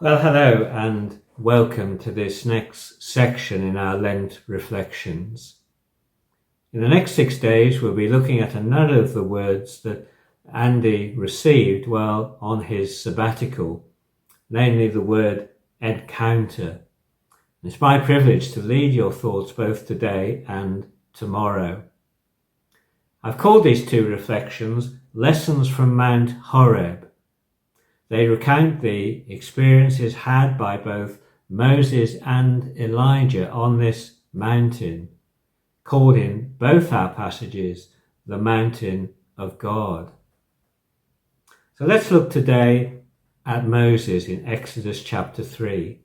Well, hello and welcome to this next section in our Lent Reflections. In the next 6 days, we'll be looking at another of the words that Andy received while on his sabbatical, namely the word encounter. It's my privilege to lead your thoughts both today and tomorrow. I've called these two reflections Lessons from Mount Horeb. They recount the experiences had by both Moses and Elijah on this mountain, called in both our passages the mountain of God. So let's look today at Moses in Exodus chapter 3.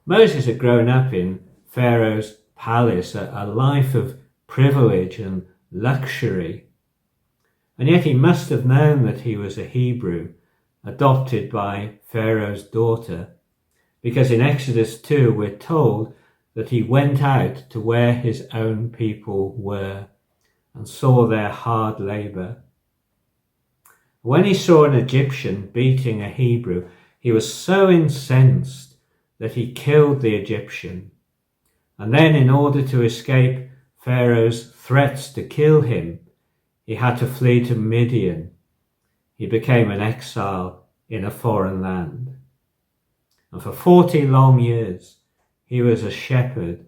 Moses had grown up in Pharaoh's palace, a life of privilege and luxury. And yet he must have known that he was a Hebrew, adopted by Pharaoh's daughter, because in Exodus 2 we're told that he went out to where his own people were and saw their hard labour. When he saw an Egyptian beating a Hebrew, he was so incensed that he killed the Egyptian. And then, in order to escape Pharaoh's threats to kill him, he had to flee to Midian. He became an exile in a foreign land. And for 40 long years, he was a shepherd,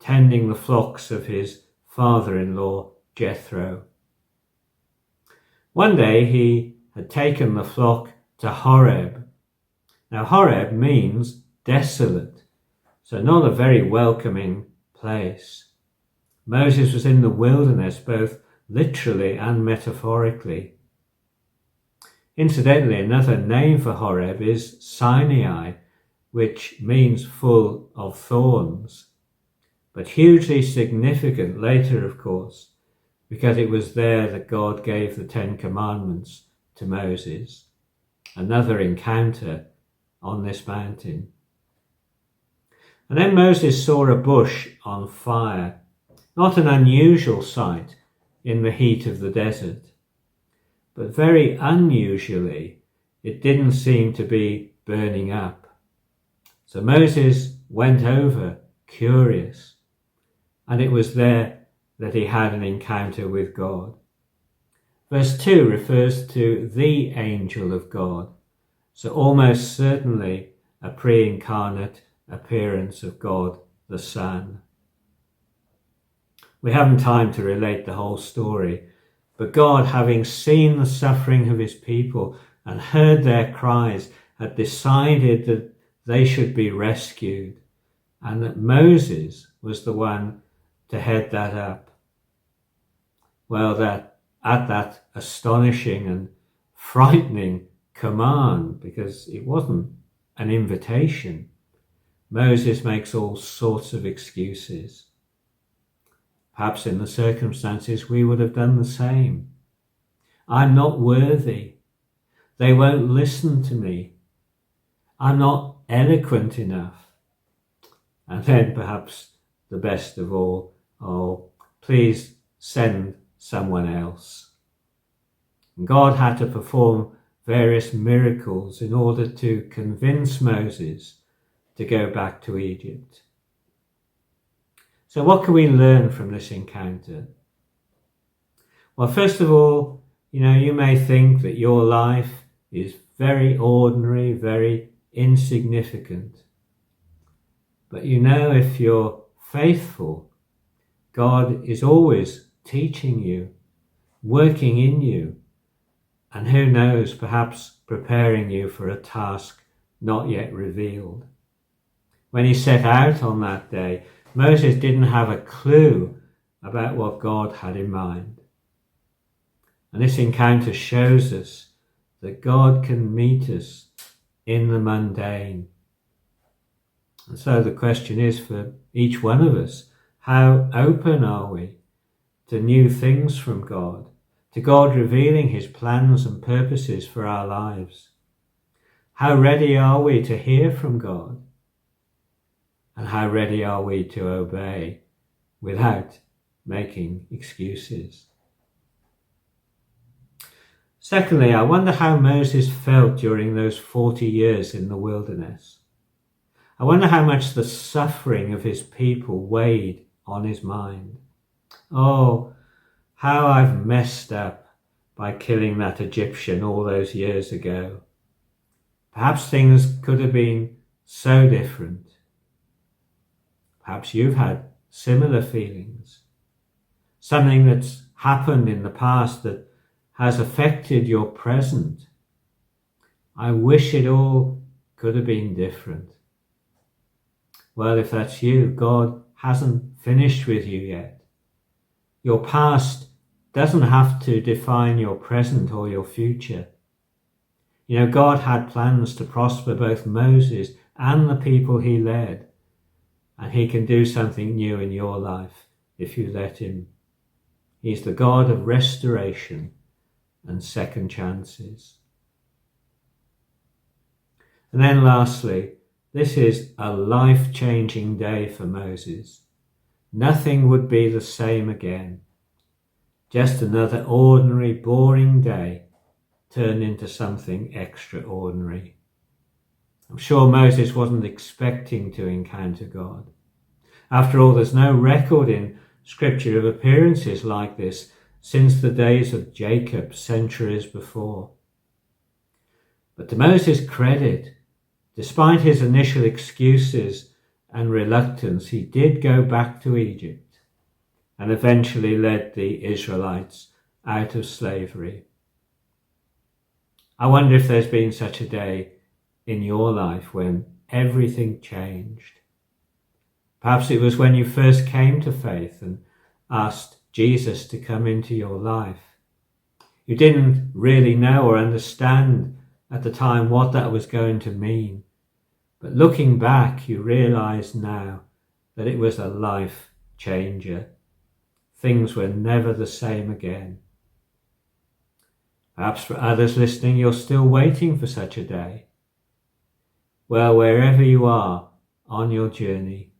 tending the flocks of his father-in-law, Jethro. One day he had taken the flock to Horeb. Now Horeb means desolate, so not a very welcoming place. Moses was in the wilderness, both literally and metaphorically. Incidentally, another name for Horeb is Sinai, which means full of thorns, but hugely significant later, of course, because it was there that God gave the Ten Commandments to Moses, another encounter on this mountain. And then Moses saw a bush on fire, not an unusual sight in the heat of the desert. But very unusually, it didn't seem to be burning up. So Moses went over, curious, and it was there that he had an encounter with God. Verse 2 refers to the angel of God, so almost certainly a pre-incarnate appearance of God the Son. We haven't time to relate the whole story, but God, having seen the suffering of his people and heard their cries, had decided that they should be rescued, and that Moses was the one to head that up. Well, that at that astonishing and frightening command, because it wasn't an invitation, Moses makes all sorts of excuses. Perhaps in the circumstances we would have done the same. I'm not worthy. They won't listen to me. I'm not eloquent enough. And then perhaps the best of all, oh, please send someone else. And God had to perform various miracles in order to convince Moses to go back to Egypt. So what can we learn from this encounter? Well, first of all, you may think that your life is very ordinary, very insignificant. But if you're faithful, God is always teaching you, working in you, and who knows, perhaps preparing you for a task not yet revealed. When he set out on that day, Moses didn't have a clue about what God had in mind. And this encounter shows us that God can meet us in the mundane. And so the question is for each one of us, how open are we to new things from God, to God revealing his plans and purposes for our lives? How ready are we to hear from God? And how ready are we to obey without making excuses? Secondly, I wonder how Moses felt during those 40 years in the wilderness. I wonder how much the suffering of his people weighed on his mind. Oh, how I've messed up by killing that Egyptian all those years ago. Perhaps things could have been so different. Perhaps you've had similar feelings. Something that's happened in the past that has affected your present. I wish it all could have been different. Well, if that's you, God hasn't finished with you yet. Your past doesn't have to define your present or your future. You know, God had plans to prosper both Moses and the people he led, and he can do something new in your life if you let him. He's the God of restoration and second chances. And then lastly, this is a life-changing day for Moses. Nothing would be the same again. Just another ordinary, boring day turned into something extraordinary. I'm sure Moses wasn't expecting to encounter God. After all, there's no record in Scripture of appearances like this since the days of Jacob, centuries before. But to Moses' credit, despite his initial excuses and reluctance, he did go back to Egypt and eventually led the Israelites out of slavery. I wonder if there's been such a day in your life when everything changed. Perhaps it was when you first came to faith and asked Jesus to come into your life. You didn't really know or understand at the time what that was going to mean. But looking back, you realize now that it was a life changer. Things were never the same again. Perhaps for others listening, you're still waiting for such a day. Well, wherever you are on your journey,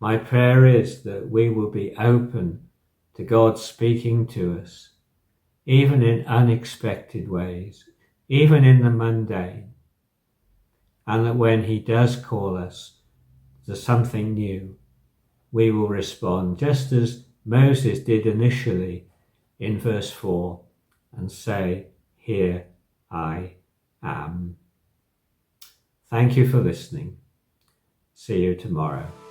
my prayer is that we will be open to God speaking to us, even in unexpected ways, even in the mundane, and that when he does call us to something new, we will respond just as Moses did initially in verse 4 and say, "Here I am." Thank you for listening. See you tomorrow.